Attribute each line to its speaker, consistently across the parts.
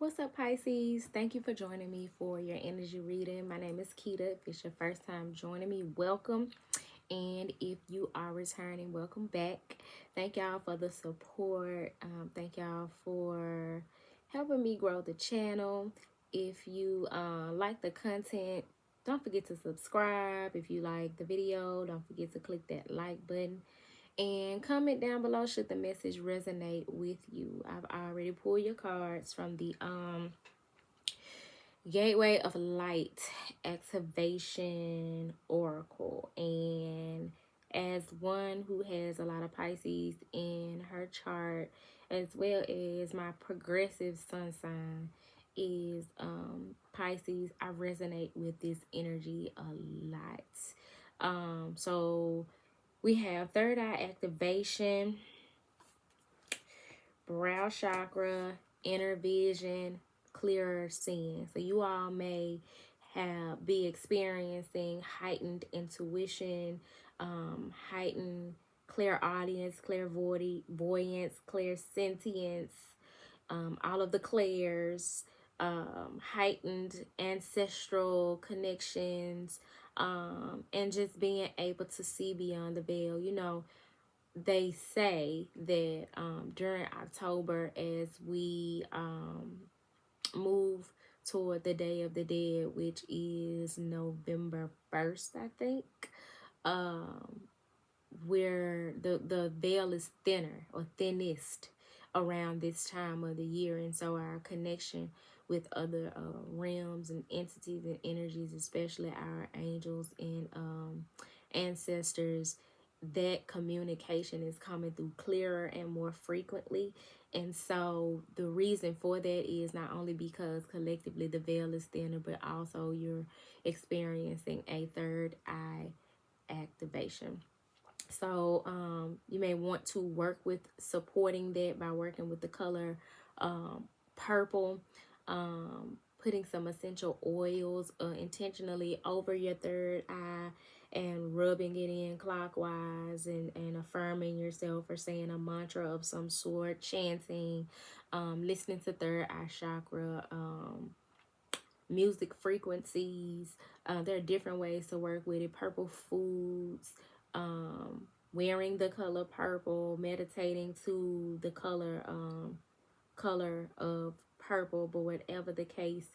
Speaker 1: What's up, Pisces? Thank you for joining me for your energy reading. My name is Keita. If it's your first time joining me, welcome. And if you are returning, welcome back. Thank y'all for the support. Thank y'all for helping me grow the channel. If you like the content, don't forget to subscribe. If you like the video, don't forget to click that like button. And comment down below should the message resonate with you. I've already pulled your cards from the Gateway of Light Activation Oracle. And as one who has a lot of Pisces in her chart, as well as my progressive sun sign is Pisces, I resonate with this energy a lot. So we have third eye activation, brow chakra, inner vision, clearer seeing. So you all may be experiencing heightened intuition, heightened clairaudience, clairvoyance, clairsentience, all of the clairs, heightened ancestral connections, and just being able to see beyond the veil. You know, they say that during October, as we move toward the Day of the Dead, which is November 1st, I think, where the veil is thinner or thinnest around this time of the year. And so our connection with other realms and entities and energies, especially our angels and ancestors, that communication is coming through clearer and more frequently. And so the reason for that is not only because collectively the veil is thinner, but also you're experiencing a third eye activation. So you may want to work with supporting that by working with the color purple, putting some essential oils intentionally over your third eye and rubbing it in clockwise, and affirming yourself or saying a mantra of some sort, chanting, listening to third eye chakra, music frequencies. There are different ways to work with it. Purple foods, wearing the color purple, meditating to the color of purple. But whatever the case,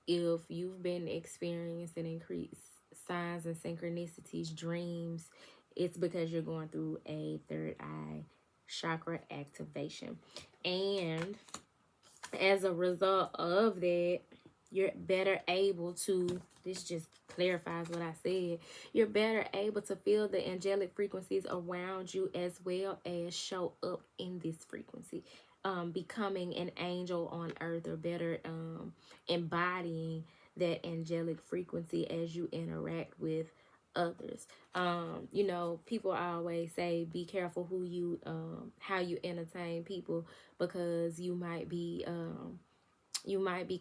Speaker 1: if you've been experiencing increased signs and synchronicities, dreams, it's because you're going through a third eye chakra activation. And as a result of that, you're better able to, this just clarifies what I said, you're better able to feel the angelic frequencies around you, as well as show up in this frequency, becoming an angel on earth, or better embodying that angelic frequency as you interact with others. You know, people always say be careful who you how you entertain people, because you might be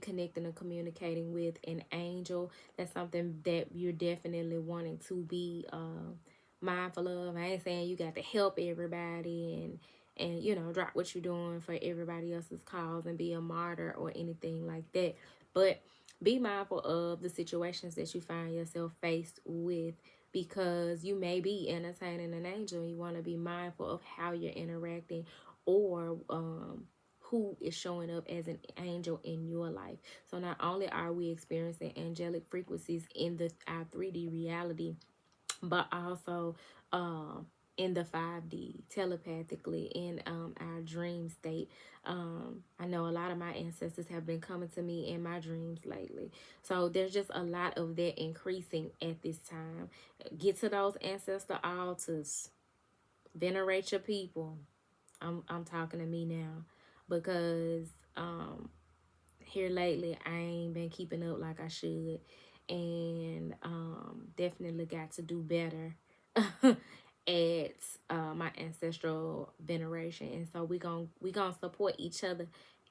Speaker 1: connecting and communicating with an angel. That's something that you're definitely wanting to be mindful of. I ain't saying you got to help everybody and you know, drop what you're doing for everybody else's cause and be a martyr or anything like that, but be mindful of the situations that you find yourself faced with, because you may be entertaining an angel and you want to be mindful of how you're interacting, or who is showing up as an angel in your life. So not only are we experiencing angelic frequencies in our 3D reality, but also in the 5D, telepathically, in our dream state. I know a lot of my ancestors have been coming to me in my dreams lately. So there's just a lot of that increasing at this time. Get to those ancestor altars. Venerate your people. I'm talking to me now, because here lately I ain't been keeping up like I should, and definitely got to do better at my ancestral veneration. And so we gonna support each other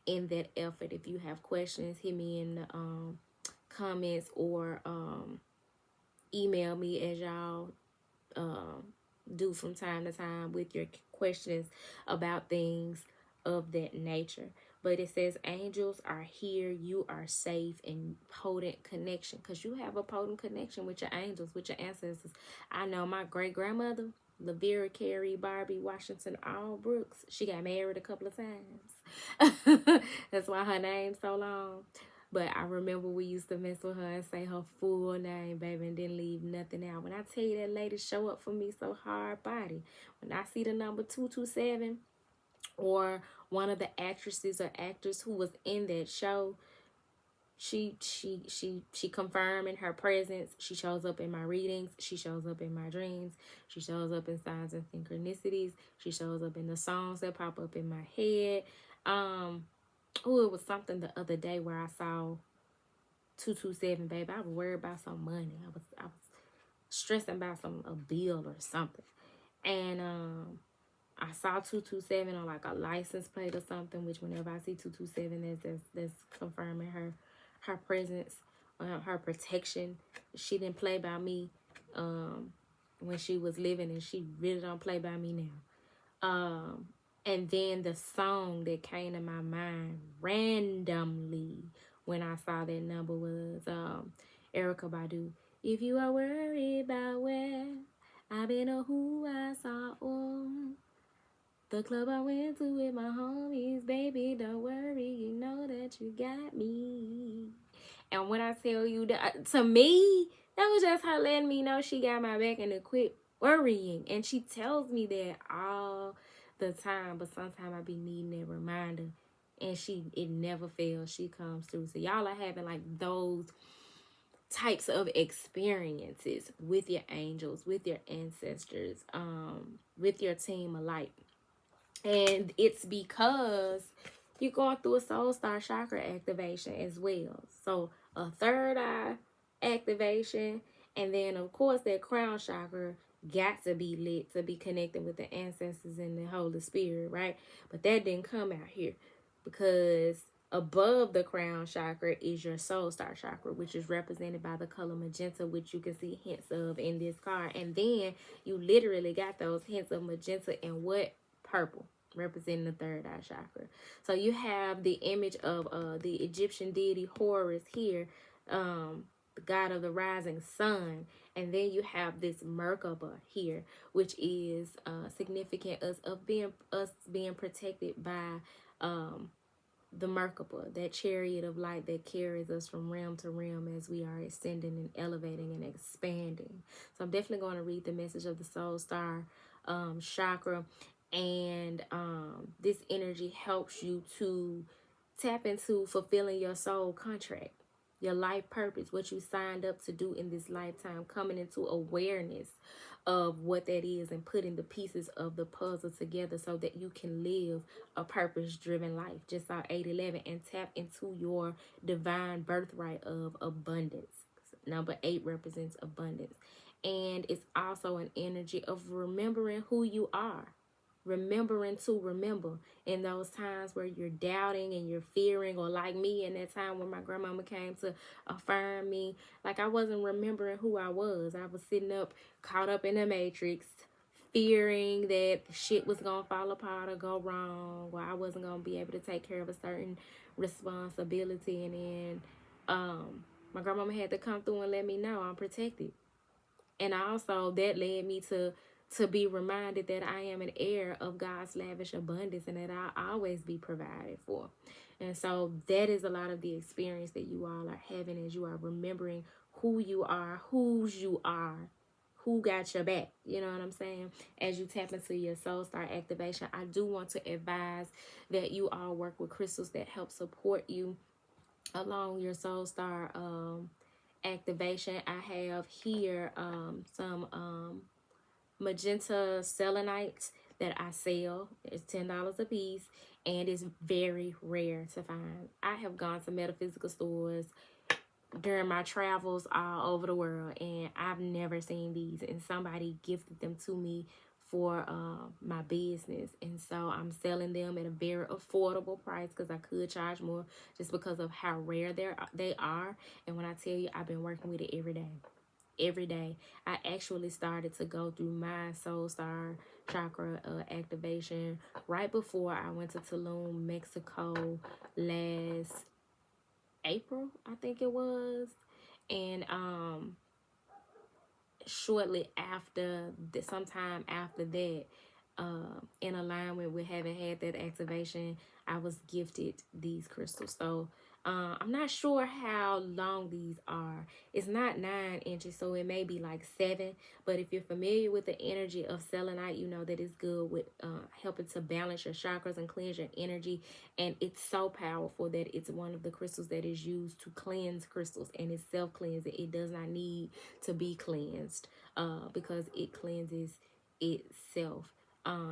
Speaker 1: in that effort. If you have questions, hit me in the comments, or email me, as y'all do from time to time, with your questions about things of that nature. But it says angels are here. You are safe in potent connection, because you have a potent connection with your angels, with your ancestors. I know my great grandmother, Lavera Carey Barbie Washington Allbrooks, she got married a couple of times. That's why her name's so long. But I remember we used to mess with her and say her full name, baby, and didn't leave nothing out. When I tell you that lady show up for me so hard body, when I see the number 227, or one of the actresses or actors who was in that show, she confirming her presence. She shows up in my readings. She shows up in my dreams. She shows up in signs and synchronicities. She shows up in the songs that pop up in my head. It was something the other day where I saw 227, baby. I was worried about some money. I was stressing about a bill or something. And I saw 227 on like a license plate or something, which whenever I see 227, that's confirming her presence, her protection. She didn't play by me when she was living, and she really don't play by me now. And then the song that came to my mind randomly when I saw that number was Erykah Badu. If you are worried about where I've been or who I saw on the club I went to with my homies, baby, don't worry, you know that you got me. And when I tell you that, to me, that was just her letting me know she got my back and to quit worrying. And she tells me that all the time, but sometimes I be needing that reminder. And it never fails. She comes through. So y'all are having like those types of experiences with your angels, with your ancestors, with your team of light. And it's because you're going through a soul star chakra activation as well. So a third eye activation, and then of course that crown chakra got to be lit to be connected with the ancestors and the Holy Spirit, right? But that didn't come out here, because above the crown chakra is your soul star chakra, which is represented by the color magenta, which you can see hints of in this card. And then you literally got those hints of magenta in what? Purple, representing the third eye chakra. So you have the image of the Egyptian deity Horus here, the god of the rising sun. And then you have this Merkaba here, which is significant of us being protected by the Merkaba, that chariot of light that carries us from realm to realm as we are ascending and elevating and expanding. So I'm definitely going to read the message of the soul star chakra. And this energy helps you to tap into fulfilling your soul contract, your life purpose, what you signed up to do in this lifetime, coming into awareness of what that is and putting the pieces of the puzzle together so that you can live a purpose-driven life. Just saw 811 and tap into your divine birthright of abundance. Number 8 represents abundance. And it's also an energy of remembering who you are. Remembering to remember in those times where you're doubting and you're fearing, or like me in that time when my grandmama came to affirm me, like I wasn't remembering who I was. I was sitting up caught up in the matrix, fearing that shit was gonna fall apart or go wrong, or I wasn't gonna be able to take care of a certain responsibility. And then my grandmama had to come through and let me know I'm protected. And also that led me to be reminded that I am an heir of God's lavish abundance and that I'll always be provided for. And so that is a lot of the experience that you all are having as you are remembering who you are, whose you are, who got your back. You know what I'm saying? As you tap into your soul star activation, I do want to advise that you all work with crystals that help support you along your soul star activation. I have here some magenta selenite that I sell. It's $10 a piece, and it's very rare to find. I have gone to metaphysical stores during my travels all over the world, and I've never seen these, and somebody gifted them to me for my business. And so I'm selling them at a very affordable price, because I could charge more just because of how rare they are. And when I tell you, I've been working with it every day. every day. I actually started to go through my soul star chakra activation right before I went to Tulum, Mexico last April, I think it was. And shortly after, sometime after that, in alignment with having had that activation, I was gifted these crystals. So I'm not sure how long these are. It's not 9 inches, so it may be like 7. But if you're familiar with the energy of selenite, you know that it's good with helping to balance your chakras and cleanse your energy. And it's so powerful that it's one of the crystals that is used to cleanse crystals, and it's self-cleansing. It does not need to be cleansed because it cleanses itself.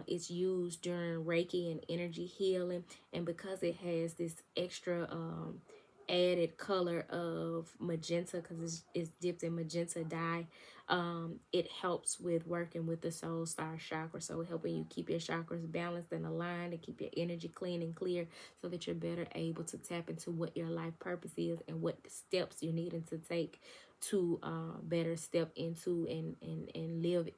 Speaker 1: It's used during Reiki and energy healing, and because it has this extra added color of magenta, because it's dipped in magenta dye, it helps with working with the soul star chakra, so helping you keep your chakras balanced and aligned, and keep your energy clean and clear, so that you're better able to tap into what your life purpose is and what steps you're needing to take to better step into and live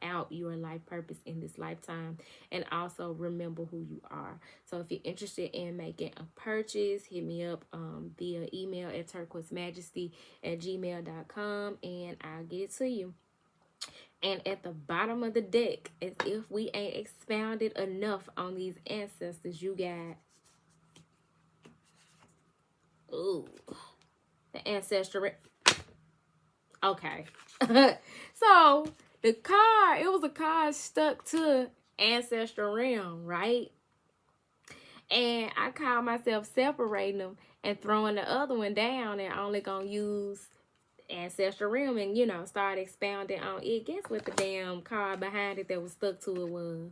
Speaker 1: out your life purpose in this lifetime, and also remember who you are. So if you're interested in making a purchase, hit me up via email at turquoisemajesty@gmail.com, and I'll get it to you. And at the bottom of the deck, as if we ain't expounded enough on these ancestors, you got the ancestral. Okay. So the card, it was a card stuck to ancestral realm, right? And I called myself separating them and throwing the other one down, and only gonna use ancestral realm and, you know, start expounding on it. Guess what the damn card behind it that was stuck to it was?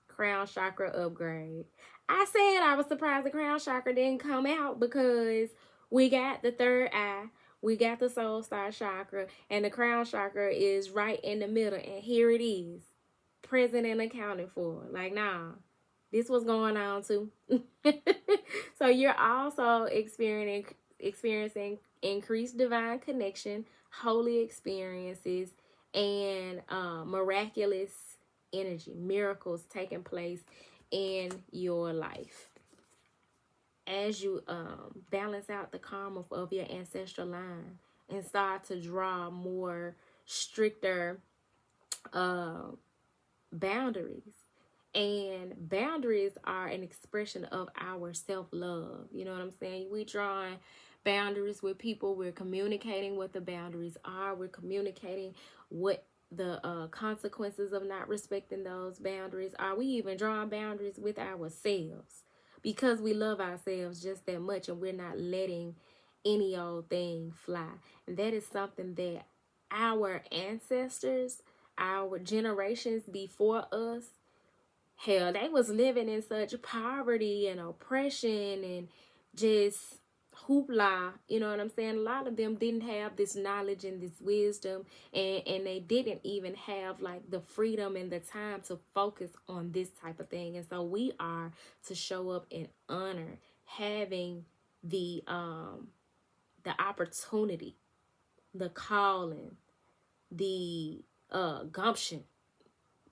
Speaker 1: Crown chakra upgrade. I said I was surprised the crown chakra didn't come out, because we got the third eye, we got the soul star chakra, and the crown chakra is right in the middle, and here it is, present and accounted for. Like, nah, this was going on too. So you're also experiencing increased divine connection, holy experiences, and miraculous energy, miracles taking place in your life as you balance out the karma of your ancestral line and start to draw more stricter boundaries. And boundaries are an expression of our self-love. You know what I'm saying? We drawing boundaries with people. We're communicating what the boundaries are. We're communicating what the consequences of not respecting those boundaries are. We even drawing boundaries with ourselves, because we love ourselves just that much, and we're not letting any old thing fly. And that is something that our ancestors, our generations before us, hell, they was living in such poverty and oppression and just hoopla. You know what I'm saying? A lot of them didn't have this knowledge and this wisdom, and they didn't even have like the freedom and the time to focus on this type of thing. And so we are to show up and honor having the opportunity, the calling, the gumption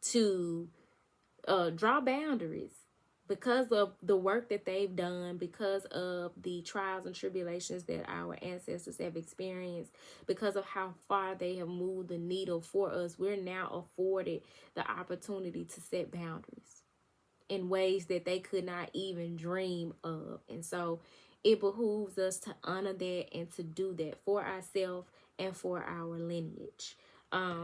Speaker 1: to draw boundaries, because of the work that they've done, because of the trials and tribulations that our ancestors have experienced, because of how far they have moved the needle for us. We're now afforded the opportunity to set boundaries in ways that they could not even dream of. And so it behooves us to honor that and to do that for ourselves and for our lineage,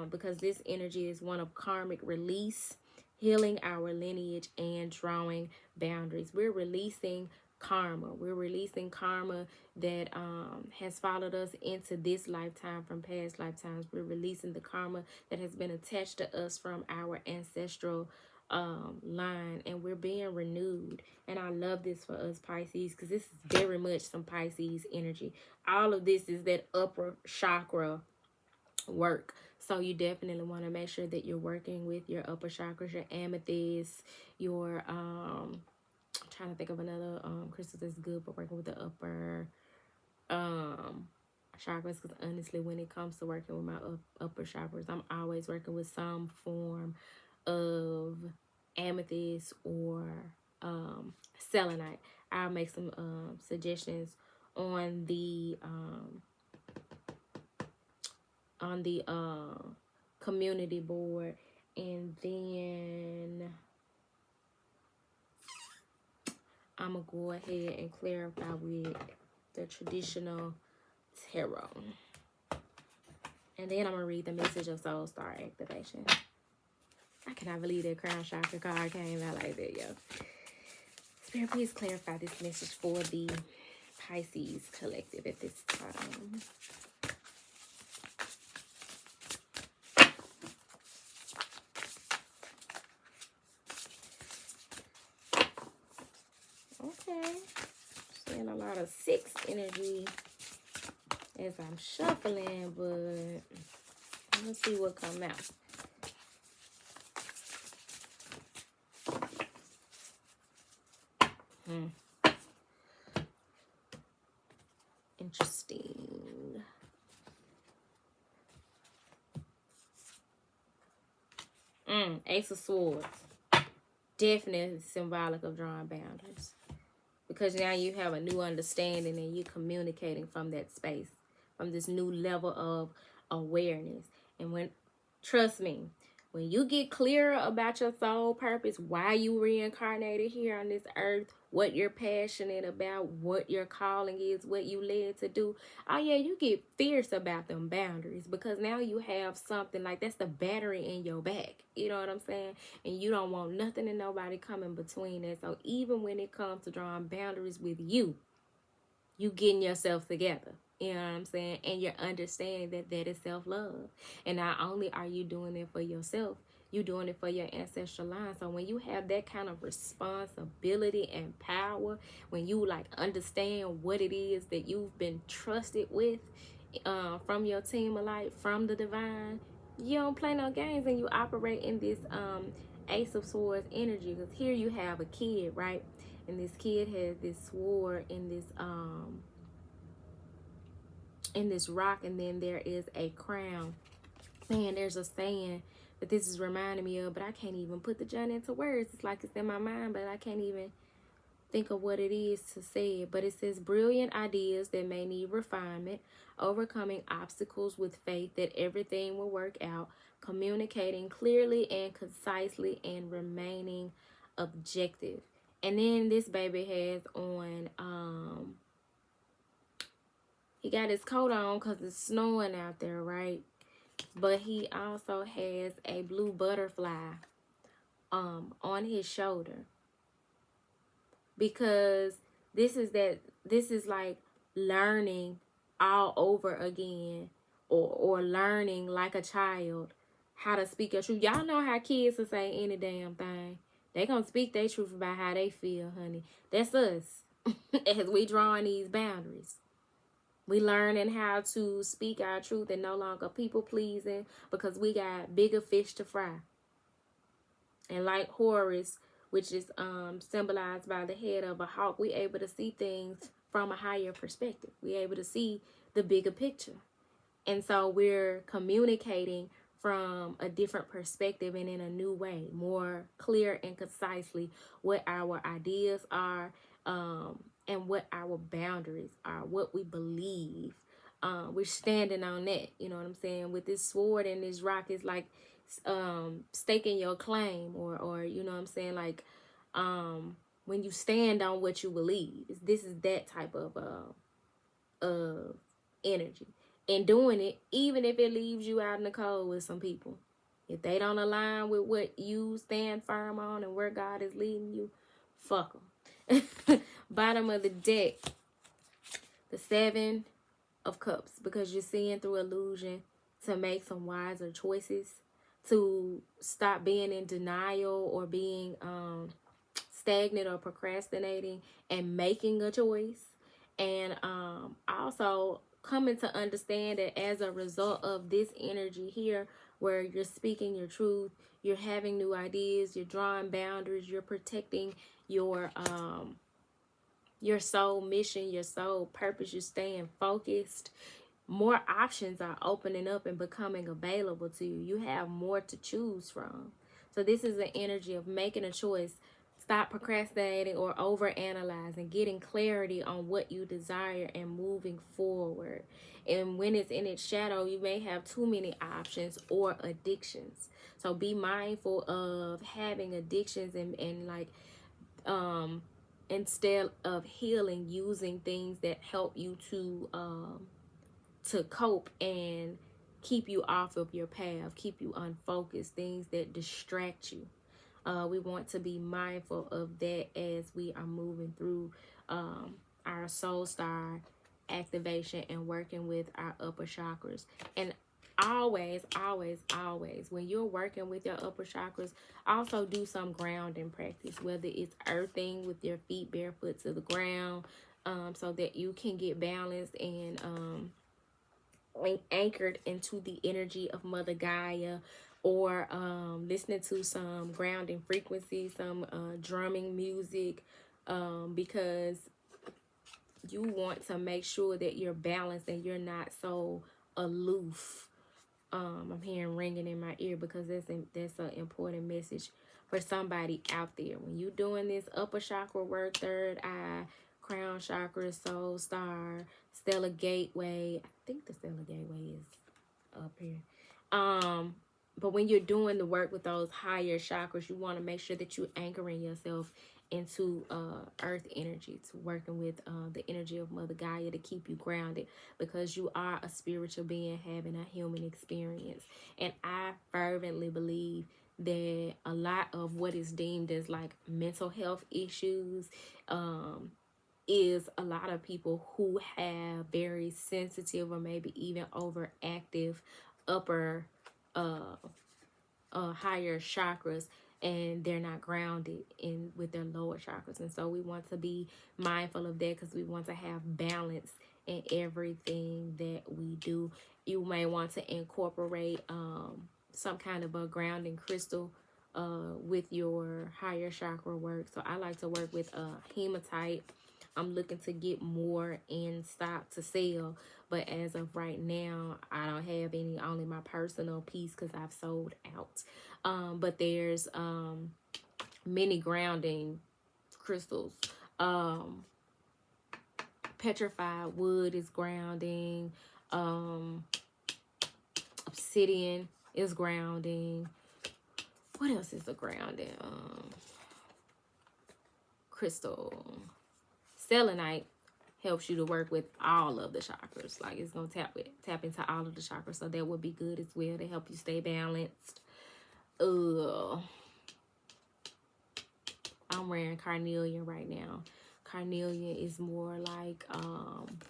Speaker 1: because this energy is one of karmic release, healing our lineage, and drawing boundaries. We're releasing karma. We're releasing karma that has followed us into this lifetime from past lifetimes. We're releasing the karma that has been attached to us from our ancestral line, and we're being renewed. And I love this for us Pisces, because this is very much some Pisces energy. All of this is that upper chakra work. So you definitely want to make sure that you're working with your upper chakras, your amethyst, your I'm trying to think of another crystal that's good for working with the upper chakras, because honestly, when it comes to working with my upper chakras, I'm always working with some form of amethyst or selenite. I'll make some suggestions on the community board, and then I'm gonna go ahead and clarify with the traditional tarot, and then I'm gonna read the message of soul star activation. I cannot believe that crown chakra card came out like that, yo. Spirit, please clarify this message for the Pisces collective at this time. Okay. Seeing a lot of 6 energy as I'm shuffling, but let's see what comes out. Interesting. Ace of Swords. Definitely symbolic of drawing boundaries. Because now you have a new understanding and you're communicating from that space, from this new level of awareness. And when, trust me, when you get clearer about your soul purpose, why you reincarnated here on this earth, what you're passionate about, what your calling is, what you led to do, oh yeah, you get fierce about them boundaries, because now you have something like that's the battery in your back. You know what I'm saying? And you don't want nothing and nobody coming between that. So even when it comes to drawing boundaries with you getting yourself together. You know what I'm saying? And you're understanding that that is self-love. And not only are you doing it for yourself, you're doing it for your ancestral line. So when you have that kind of responsibility and power, when you like understand what it is that you've been trusted with from your team of light, from the divine, you don't play no games and you operate in this Ace of Swords energy. Because here you have a kid, right? And this kid has this sword in this rock, and then there is a crown. Man, there's a saying that this is reminding me of, but I can't even put the joint into words. It's like it's in my mind, but I can't even think of what it is to say it. But it says, brilliant ideas that may need refinement, overcoming obstacles with faith that everything will work out, communicating clearly and concisely, and remaining objective. And then this baby has on, he got his coat on because it's snowing out there, right? But he also has a blue butterfly on his shoulder. Because this is like learning all over again, or learning like a child how to speak your truth. Y'all know how kids will say any damn thing. They gonna speak their truth about how they feel, honey. That's us. As we drawing these boundaries, we learning how to speak our truth and no longer people pleasing, because we got bigger fish to fry. And like Horus, which is symbolized by the head of a hawk, we able to see things from a higher perspective. We able to see the bigger picture. And so we're communicating from a different perspective and in a new way, more clear and concisely what our ideas are, and what our boundaries are, what we believe. We're standing on that, you know what I'm saying? With this sword and this rock, is like staking your claim, or you know what I'm saying, like when you stand on what you believe. This is that type of energy. And doing it, even if it leaves you out in the cold with some people, if they don't align with what you stand firm on and where God is leading you, fuck them. Bottom of the deck, the 7 of Cups, because you're seeing through illusion to make some wiser choices, to stop being in denial or being stagnant or procrastinating, and making a choice. And also coming to understand that as a result of this energy here, where you're speaking your truth, you're having new ideas, you're drawing boundaries, you're protecting your soul mission, your soul purpose, you're staying focused, more options are opening up and becoming available to you. You have more to choose from. So this is the energy of making a choice. Stop procrastinating or overanalyzing, getting clarity on what you desire and moving forward. And when it's in its shadow, you may have too many options or addictions. So be mindful of having addictions and like instead of healing, using things that help you to cope and keep you off of your path, keep you unfocused, things that distract you. We want to be mindful of that as we are moving through our soul star activation and working with our upper chakras. And always, always, always, when you're working with your upper chakras, also do some grounding practice, whether it's earthing with your feet barefoot to the ground, so that you can get balanced and anchored into the energy of Mother Gaia, or listening to some grounding frequency, some drumming music, because you want to make sure that you're balanced and you're not so aloof. I'm hearing ringing in my ear because that's an important message for somebody out there. When you're doing this upper chakra work, third eye, crown chakra, soul star, stellar gateway. I think the stellar gateway is up here. But when you're doing the work with those higher chakras, you want to make sure that you're anchoring yourself into earth energy, to working with the energy of Mother Gaia to keep you grounded, because you are a spiritual being having a human experience. And I fervently believe that a lot of what is deemed as like mental health issues is a lot of people who have very sensitive or maybe even overactive upper higher chakras, and they're not grounded in with their lower chakras. And so we want to be mindful of that, because we want to have balance in everything that we do. You may want to incorporate some kind of a grounding crystal with your higher chakra work. So I like to work with hematite. I'm looking to get more in stock to sell, but as of right now, I don't have any, only my personal piece, because I've sold out. But there's many grounding crystals. Petrified wood is grounding. Obsidian is grounding. What else is a grounding crystal? Selenite helps you to work with all of the chakras. Like, it's gonna tap into all of the chakras, so that would be good as well to help you stay balanced. I'm wearing carnelian right now. Carnelian is more like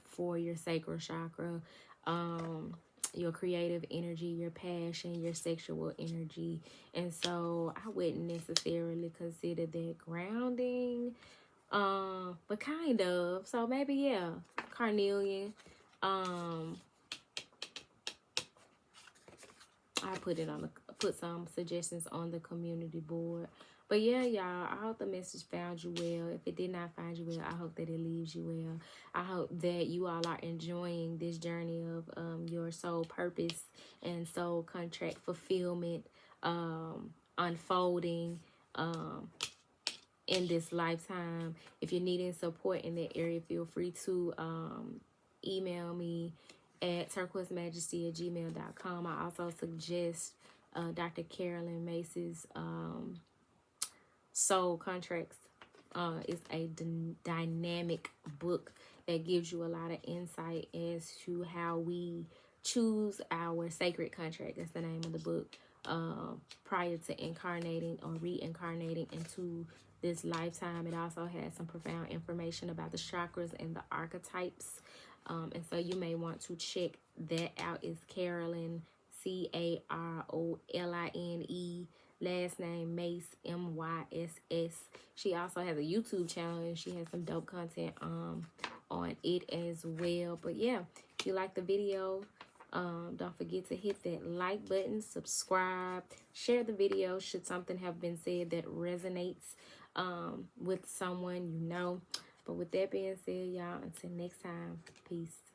Speaker 1: for your sacral chakra, your creative energy, your passion, your sexual energy. And so I wouldn't necessarily consider that grounding, but kind of. So maybe, yeah, carnelian. I put some suggestions on the community board. But yeah, y'all, I hope the message found you well. If it did not find you well, I hope that it leaves you well. I hope that you all are enjoying this journey of your soul purpose and soul contract fulfillment unfolding in this lifetime. If you're needing support in that area, feel free to email me at turquoisemajesty@gmail.com. I also suggest Dr. Carolyn Mace's Soul Contracts. Is a dynamic book that gives you a lot of insight as to how we choose our sacred contract. That's the name of the book. Prior to incarnating or reincarnating into this lifetime. It also has some profound information about the chakras and the archetypes. And so you may want to check that out. It's Carolyn, Caroline, last name Mace, Myss. She also has a YouTube channel, and she has some dope content on it as well. But yeah, if you like the video, don't forget to hit that like button, subscribe, share the video should something have been said that resonates with someone you know. But with that being said, y'all, until next time, peace.